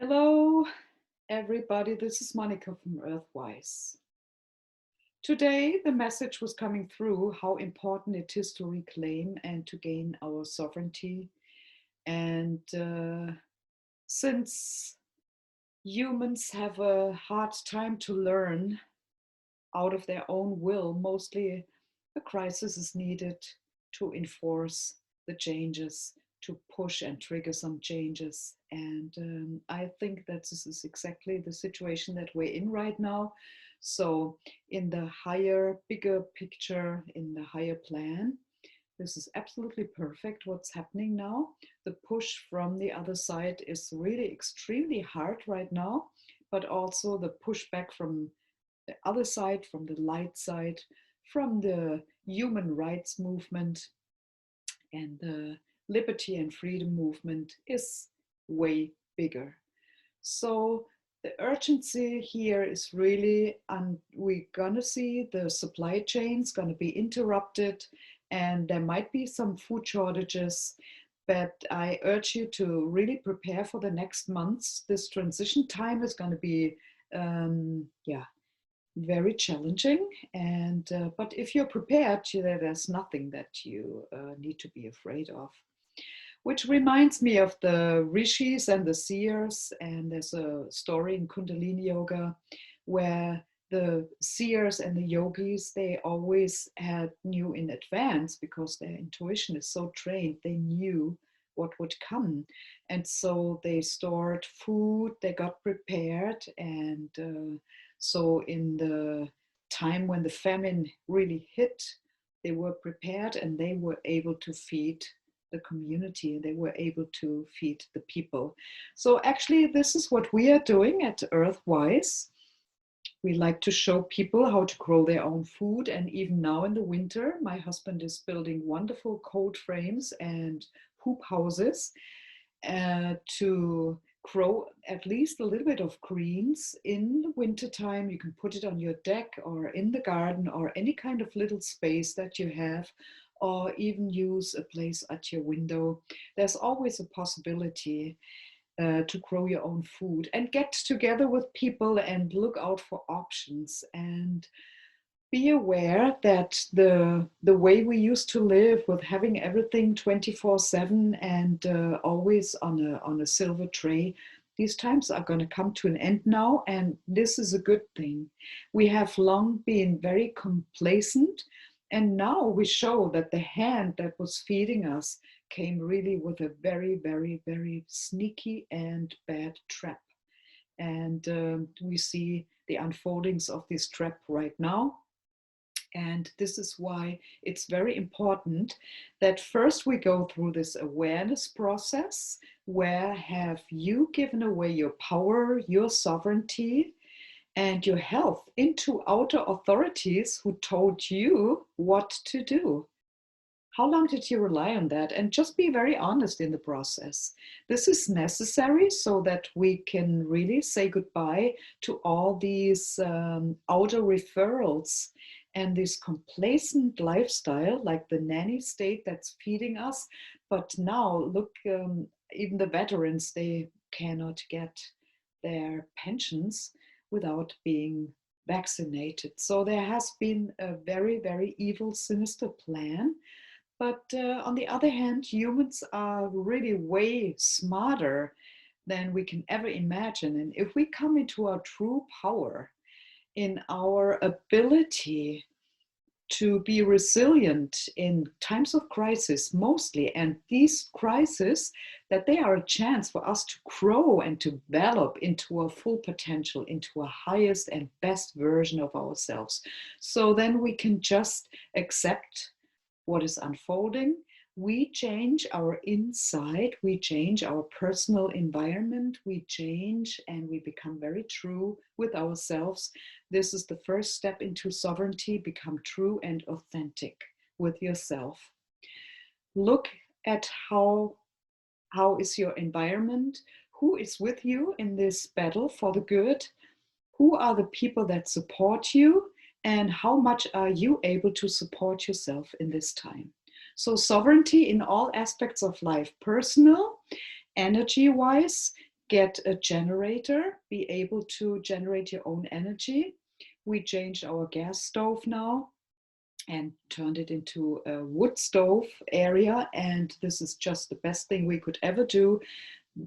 Hello, everybody. This is Monica from Earthwise. Today, the message was coming through how important it is to reclaim and to gain our sovereignty. And since humans have a hard time to learn out of their own will, mostly a crisis is needed to enforce the changes, to push and trigger some changes. And I think that this is exactly the situation that we're in right now. So, in the higher, bigger picture, in the higher plan, this is absolutely perfect what's happening now. The push from the other side is really extremely hard right now, but also the pushback from the other side, from the light side, from the human rights movement and the liberty and freedom movement is way bigger. So the urgency here is really, we're gonna see the supply chains gonna be interrupted, and there might be some food shortages. But I urge you to really prepare for the next months. This transition time is going to be, yeah, very challenging. And but if you're prepared, there's nothing that you need to be afraid of. Which reminds me of the rishis and the seers. And there's a story in Kundalini Yoga where the seers and the yogis, they always had knew in advance because their intuition is so trained. They knew what would come, and so they stored food, they got prepared, and so in the time when the famine really hit, they were prepared and they were able to feed the community. They were able to feed the people. So actually, this is what we are doing at Earthwise. We like to show people how to grow their own food. And even now in the winter, my husband is building wonderful cold frames and hoop houses to grow at least a little bit of greens in the wintertime. You can put it on your deck or in the garden or any kind of little space that you have, or even use a place at your window. There's always a possibility to grow your own food and get together with people and look out for options and be aware that the way we used to live with having everything 24/7 and always on a silver tray, these times are going to come to an end now, and this is a good thing. We have long been very complacent, and now we show that the hand that was feeding us came really with a very, very, very sneaky and bad trap. And we see the unfoldings of this trap right now. And this is why it's very important that first we go through this awareness process. Where have you given away your power, your sovereignty, and your health into outer authorities who told you what to do? How long did you rely on that? And just be very honest in the process. This is necessary so that we can really say goodbye to all these outer referrals and this complacent lifestyle, like the nanny state that's feeding us. But now, look, even the veterans, they cannot get their pensions without being vaccinated. So there has been a very, very evil, sinister plan. But on the other hand, humans are really way smarter than we can ever imagine. And if we come into our true power, in our ability to be resilient in times of crisis mostly, and these crises, that they are a chance for us to grow and to develop into our full potential, into a highest and best version of ourselves. So then we can just accept what is unfolding. We change our inside, we change our personal environment, we change and we become very true with ourselves. This is the first step into sovereignty. Become true and authentic with yourself. Look at how is your environment, who is with you in this battle for the good, who are the people that support you, and how much are you able to support yourself in this time. So sovereignty in all aspects of life, personal, energy wise, get a generator, be able to generate your own energy. We changed our gas stove now and turned it into a wood stove area. And this is just the best thing we could ever do.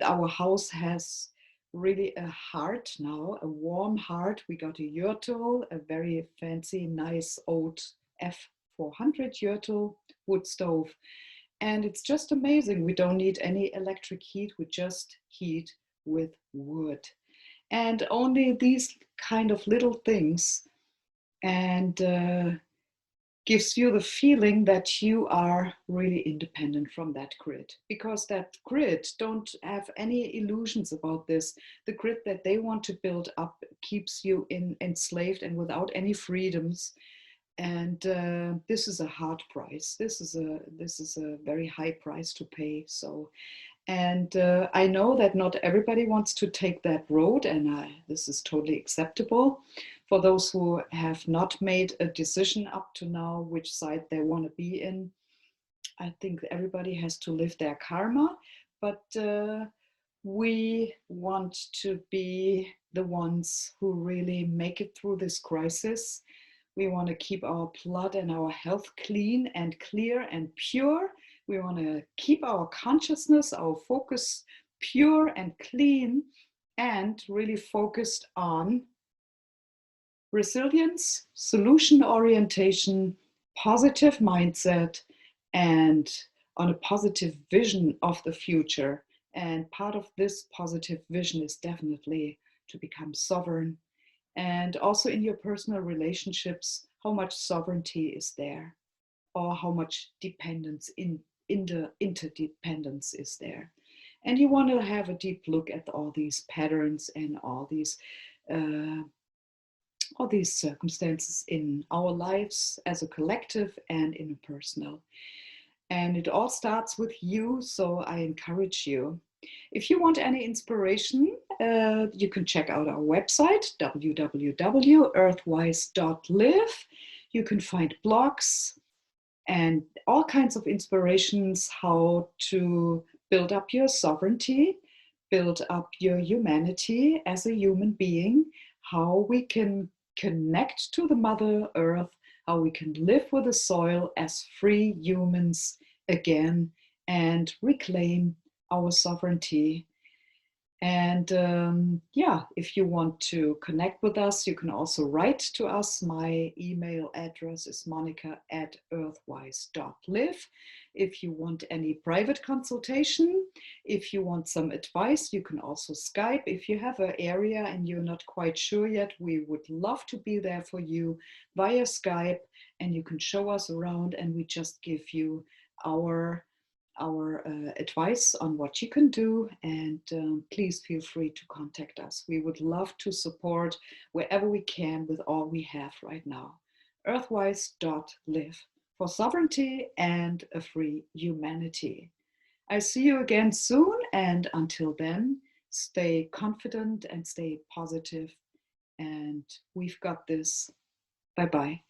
Our house has really a heart now, a warm heart. We got a Yurtel, a very fancy, nice old F400 Yurtel wood stove. And it's just amazing. We don't need any electric heat. We just heat with wood. And only these kind of little things and gives you the feeling that you are really independent from that grid, because that grid don't have any illusions about this. The grid that they want to build up keeps you enslaved and without any freedoms. And this is a hard price. This is a very high price to pay. So, and I know that not everybody wants to take that road, and this is totally acceptable. For those who have not made a decision up to now which side they want to be in, I think everybody has to live their karma, but we want to be the ones who really make it through this crisis. We want to keep our blood and our health clean and clear and pure. We want to keep our consciousness, our focus pure and clean, and really focused on resilience, solution orientation, positive mindset, and on a positive vision of the future. And part of this positive vision is definitely to become sovereign. And also in your personal relationships, how much sovereignty is there, or how much dependence in the interdependence is there. And you want to have a deep look at all these patterns and all these circumstances in our lives as a collective and in a personal. And it all starts with you, so I encourage you. If you want any inspiration, you can check out our website, www.earthwise.live. You can find blogs and all kinds of inspirations how to build up your sovereignty, build up your humanity as a human being, how we can connect to the Mother Earth, how we can live with the soil as free humans again and reclaim our sovereignty. And if you want to connect with us, you can also write to us. My email address is monica@earthwise.live. If you want any private consultation, if you want some advice, you can also Skype. If you have an area and you're not quite sure yet, we would love to be there for you via Skype, and you can show us around and we just give you our advice on what you can do, and please feel free to contact us. We would love to support wherever we can with all we have right now. Earthwise.live for sovereignty and a free humanity. I see you again soon, and until then, stay confident and stay positive, and we've got this. Bye-bye.